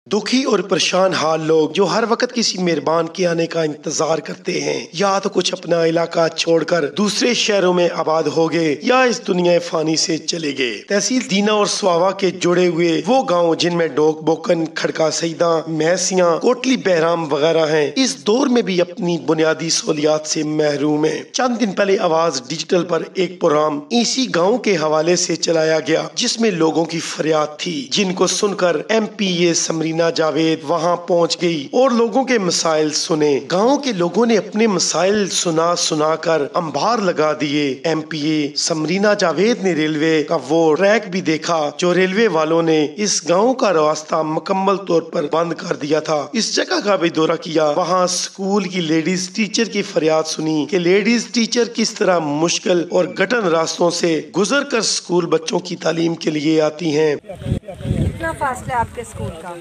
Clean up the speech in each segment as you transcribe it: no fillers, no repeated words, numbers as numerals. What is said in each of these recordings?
दुखी और परेशान हाल लोग जो हर वक्त किसी मेहरबान के आने का इंतजार करते हैं, या तो कुछ अपना इलाका छोड़कर दूसरे शहरों में आबाद हो गए या इस दुनिया फानी से चले गए। तहसील दीना और स्वावा के जुड़े हुए वो गांव जिनमें डोक बोकन, खड़का सईदा, महसियां, कोटली बहराम वगैरह हैं, इस दौर में भी अपनी बुनियादी सहूलियात से महरूम है। चंद दिन पहले आवाज डिजिटल पर एक प्रोग्राम इसी गाँव के हवाले से चलाया गया जिसमें लोगों की फरियाद थी, जिनको सुनकर MPA समरीना जावेद वहां पहुंच गई और लोगों के मसाइल सुने। गांव के लोगों ने अपने मसाइल सुना कर अंबार लगा दिए। MPA समरीना जावेद ने रेलवे का वो ट्रैक भी देखा जो रेलवे वालों ने इस गांव का रास्ता मुकम्मल तौर पर बंद कर दिया था। इस जगह का भी दौरा किया, वहां स्कूल की लेडीज टीचर की फरियाद सुनी कि लेडीज टीचर किस तरह मुश्किल और गठन रास्तों से गुजर कर स्कूल बच्चों की तालीम के लिए आती हैं। कितना फासला है आपके स्कूल का?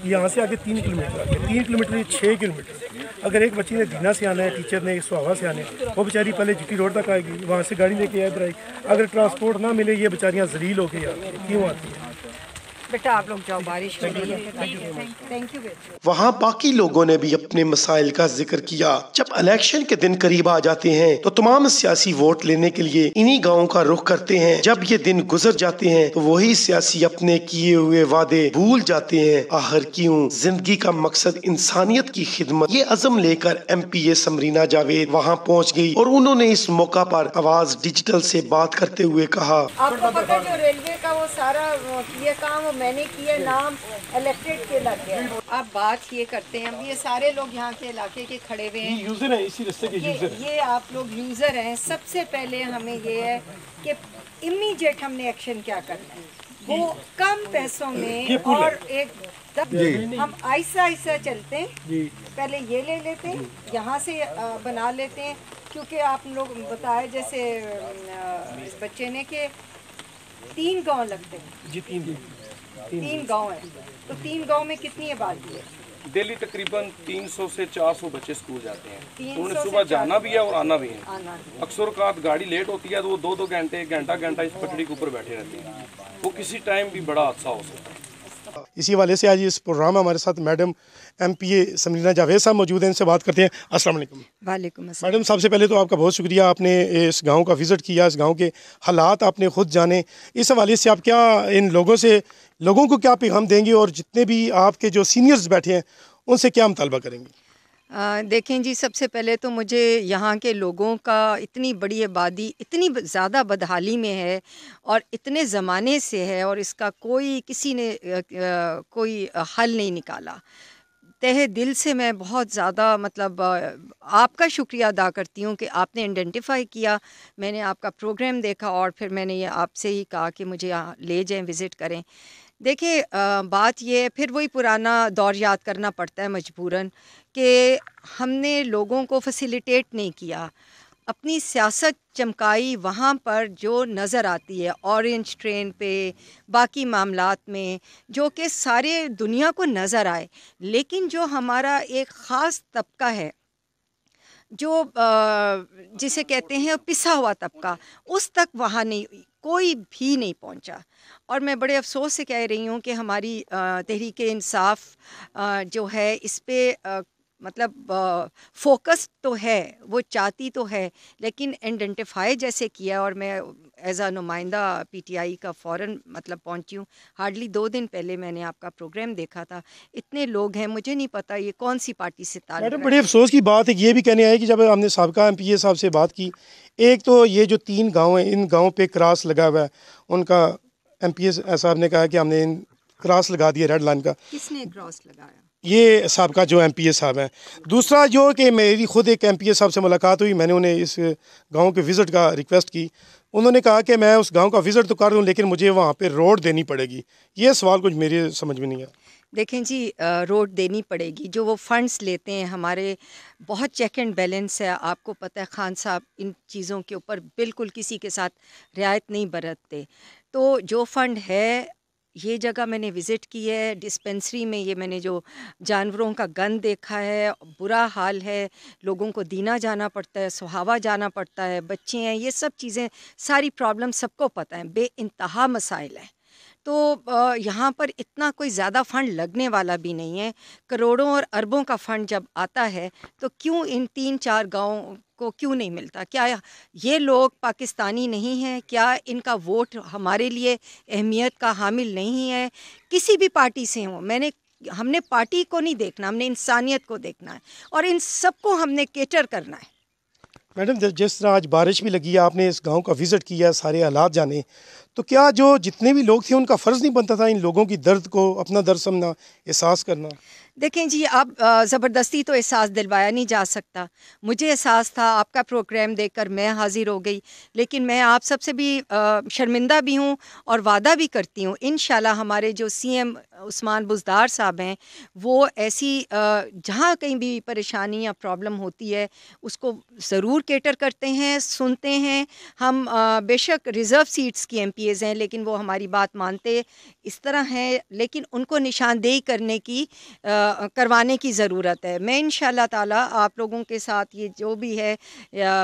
यहाँ से आगे 3 किलोमीटर, आगे 3 किलोमीटर 6 किलोमीटर। अगर एक बच्ची ने दीना से आना है, टीचर ने स्वावा से आना है, वो बेचारी पहले जीटी रोड तक आएगी, वहाँ से गाड़ी लेके इधर आएगी। अगर ट्रांसपोर्ट ना मिले ये बेचारियाँ जलील होके आती हैं। क्यों आती हैं? बेटा आप लोग जाओ, बारिश हो रही है। Thank you. वहाँ बाकी लोगों ने भी अपने मसाइल का जिक्र किया। जब इलेक्शन के दिन करीब आ जाते हैं तो तमाम सियासी वोट लेने के लिए इन्हीं गाँव का रुख करते हैं। जब ये दिन गुजर जाते हैं तो वही सियासी अपने किए हुए वादे भूल जाते हैं। आखिर क्यों? जिंदगी का मकसद इंसानियत की खिदमत। ये अज़म लेकर MPA समरीना जावेद वहाँ पहुँच गयी और उन्होंने इस मौका पर आवाज डिजिटल से बात करते हुए कहा, आपको पता जो रेलवे का वो सारा ये काम मैंने किया, नाम इलेक्टेड के लग गया। आप बात ये करते हैं, ये सारे लोग यहाँ के इलाके के खड़े हुए हैं, यूजर है, इसी रास्ते के यूजर। ये आप लोग यूजर हैं। सबसे पहले हमें ये है कि इमीडिएट हमने एक्शन क्या करना है, वो कम पैसों में और एक हम आहिस्ता आहिस्ता चलते हैं। पहले ये ले लेते हैं, यहाँ से बना लेते हैं, क्योंकि आप लोग बताए जैसे इस बच्चे ने कि 3 गांव लगते हैं जी। 3 गांव है, तो 3 गांव में कितनी आबादी है? डेली तकरीबन 300 से 400 बच्चे स्कूल जाते हैं। तो उन्हें सुबह जाना भी है और आना भी है। अक्सर औकात गाड़ी लेट होती है तो वो 2-2 घंटे, घंटा इस पटड़ी के ऊपर बैठे रहते हैं। वो किसी टाइम भी बड़ा हादसा हो सकता है। इसी वाले से आज इस प्रोग्राम में हमारे साथ मैडम MPA समरीना जावेद साहब मौजूद हैं, इनसे बात करते हैं। अस्सलाम वालेकुम। वालेकुम अस्सलाम। मैडम सबसे पहले तो आपका बहुत शुक्रिया, आपने इस गांव का विज़िट किया, इस गांव के हालात आपने खुद जाने। इस हवाले से आप क्या इन लोगों को क्या पैगाम देंगे और जितने भी आपके जो सीनियर्स बैठे हैं उनसे क्या मुतालबा करेंगे? देखें जी, सबसे पहले तो मुझे यहाँ के लोगों का इतनी बड़ी आबादी इतनी ज़्यादा बदहाली में है और इतने ज़माने से है और इसका किसी ने कोई हल नहीं निकाला। तहे दिल से मैं बहुत ज़्यादा आपका शुक्रिया अदा करती हूँ कि आपने आइडेंटिफाई किया। मैंने आपका प्रोग्राम देखा और फिर मैंने ये आपसे ही कहा कि मुझे यहाँ ले जाएं, विज़िट करें। देखिए बात ये है, फिर वही पुराना दौर याद करना पड़ता है मजबूरन कि हमने लोगों को फैसिलिटेट नहीं किया। अपनी सियासत चमकाई वहाँ पर जो नज़र आती है, ऑरेंज ट्रेन पे, बाकी मामलात में, जो कि सारे दुनिया को नज़र आए, लेकिन जो हमारा एक ख़ास तबका है जो जिसे कहते हैं पिसा हुआ तबका, उस तक वहाँ नहीं, कोई भी नहीं पहुँचा। और मैं बड़े अफसोस से कह रही हूँ कि हमारी तहरीक इंसाफ जो है इस पे फोकस तो है, वो चाहती तो है, लेकिन आइडेंटिफाई जैसे किया। और मैं एज आ नुमाइंदा PTI का फ़ौरन पहुंची हूँ। हार्डली 2 दिन पहले मैंने आपका प्रोग्राम देखा था। इतने लोग हैं, मुझे नहीं पता ये कौन सी पार्टी से ताल्लुक़ है। मैडम बड़े अफसोस की बात है, ये भी कहने आए कि जब हमने साबका MPA साहब से बात की, एक तो ये जो 3 गाँव हैं, इन गाँव पे क्रॉस लगा हुआ है, उनका MPA साहब ने कहा कि हमने क्रॉस लगा दिया रेड लाइन का। किसने क्रॉस लगाया? ये साहब का जो MPA साहब हैं। दूसरा जो कि मेरी खुद एक MPA साहब से मुलाकात हुई, मैंने उन्हें इस गांव के विज़िट का रिक्वेस्ट की। उन्होंने कहा कि मैं उस गांव का विज़िट तो कर दूं लेकिन मुझे वहां पे रोड देनी पड़ेगी। ये सवाल कुछ मेरे समझ में नहीं आया। देखें जी, रोड देनी पड़ेगी। जो वो फंड्स लेते हैं, हमारे बहुत चेक एंड बैलेंस है। आपको पता है खान साहब इन चीज़ों के ऊपर बिल्कुल किसी के साथ रियायत नहीं बरतते। तो जो फ़ंड है, ये जगह मैंने विज़िट की है, डिस्पेंसरी में ये मैंने जो जानवरों का गंद देखा है, बुरा हाल है। लोगों को दीना जाना पड़ता है, सुहावा जाना पड़ता है, बच्चे हैं, ये सब चीज़ें, सारी प्रॉब्लम सबको पता है, बेइंतहा मसाइल हैं। تو یہاں پر اتنا کوئی زیادہ فنڈ لگنے والا بھی نہیں ہے. کروڑوں اور اربوں کا فنڈ جب آتا ہے تو کیوں ان 3-4 گاؤں کو کیوں نہیں ملتا؟ کیا یہ لوگ پاکستانی نہیں ہیں؟ کیا ان کا ووٹ ہمارے لیے اہمیت کا حامل نہیں ہے؟ کسی بھی پارٹی سے ہوں، ہم نے پارٹی کو نہیں دیکھنا، ہم نے انسانیت کو دیکھنا ہے اور ان سب کو ہم نے کیٹر کرنا ہے. میڈم جس طرح آج بارش بھی لگی ہے، آپ نے اس گاؤں کا وزٹ کیا، سارے حالات جانے، تو کیا جو جتنے بھی لوگ تھے ان کا فرض نہیں بنتا تھا ان لوگوں کی درد کو اپنا درد سمجھنا، احساس کرنا؟ دیکھیں جی، اب زبردستی تو احساس دلوایا نہیں جا سکتا. مجھے احساس تھا، آپ کا پروگرام دیکھ کر میں حاضر ہو گئی، لیکن میں آپ سب سے بھی شرمندہ بھی ہوں اور وعدہ بھی کرتی ہوں انشاءاللہ ہمارے جو سی ایم عثمان بزدار صاحب ہیں وہ ایسی جہاں کہیں بھی پریشانی یا پرابلم ہوتی ہے اس کو ضرور کیٹر کرتے ہیں، سنتے ہیں. ہم بے شک ریزرو سیٹس کی ایم پی ایز ہیں لیکن وہ ہماری بات مانتے اس طرح ہیں، لیکن ان کو نشاندہی کروانے کی ضرورت ہے. میں انشاءاللہ تعالیٰ آپ لوگوں کے ساتھ یہ جو بھی ہے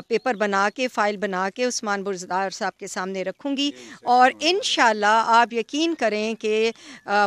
پیپر بنا کے، فائل بنا کے عثمان بزدار صاحب کے سامنے رکھوں گی، اور انشاءاللہ آپ یقین کریں کہ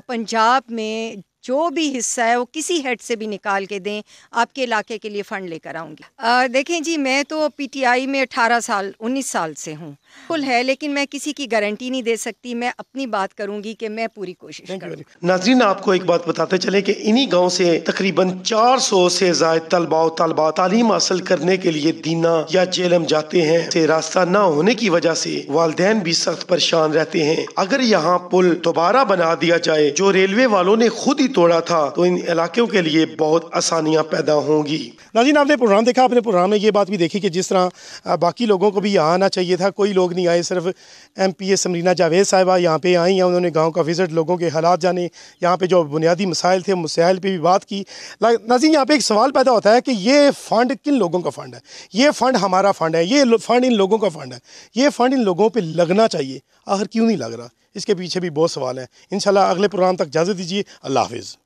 پنجاب میں جو بھی حصہ ہے وہ کسی ہیڈ سے بھی نکال کے دیں، آپ کے علاقے کے لیے فنڈ لے کر آؤں گی. دیکھیں جی، میں تو پی ٹی آئی میں 19 سال سے ہوں، کل ہے، لیکن میں کسی کی گارنٹی نہیں دے سکتی. میں اپنی بات کروں گی کہ میں پوری کوشش کروں. ناظرین، آپ کو ایک بات بتاتے چلیں کہ انہی گاؤں سے تقریباً 400 سے زائد طلباء و طالبات تعلیم حاصل کرنے کے لیے دینا یا جیلم جاتے ہیں. سے راستہ نہ ہونے کی وجہ سے والدین بھی سخت پریشان رہتے ہیں. اگر یہاں پل دوبارہ بنا دیا جائے جو ریلوے والوں نے خود ہی توڑا تھا تو ان علاقوں کے لیے بہت آسانیاں پیدا ہوں گی. ناظرین، آپ نے پروگرام دیکھا، اپنے پروگرام میں یہ بات بھی دیکھی کہ جس طرح باقی لوگوں کو بھی یہاں آنا چاہیے تھا، کوئی لوگ نہیں آئے. صرف ایم پی اے سمرینہ جاوید صاحبہ یہاں پہ آئی ہیں، انہوں نے گاؤں کا وزٹ، لوگوں کے حالات جانے، یہاں پہ جو بنیادی مسائل تھے مسائل پہ بھی بات کی. ناظرین، یہاں پہ ایک سوال پیدا ہوتا ہے کہ یہ فنڈ کن لوگوں کا فنڈ ہے؟ یہ فنڈ ہمارا فنڈ ہے، یہ فنڈ ان لوگوں کا فنڈ ہے، یہ فنڈ ان لوگوں پہ لگنا چاہیے، آخر کیوں نہیں لگ رہا؟ اس کے پیچھے بھی بہت سوال ہیں. انشاءاللہ اگلے پروگرام تک اجازت دیجیے. اللہ حافظ.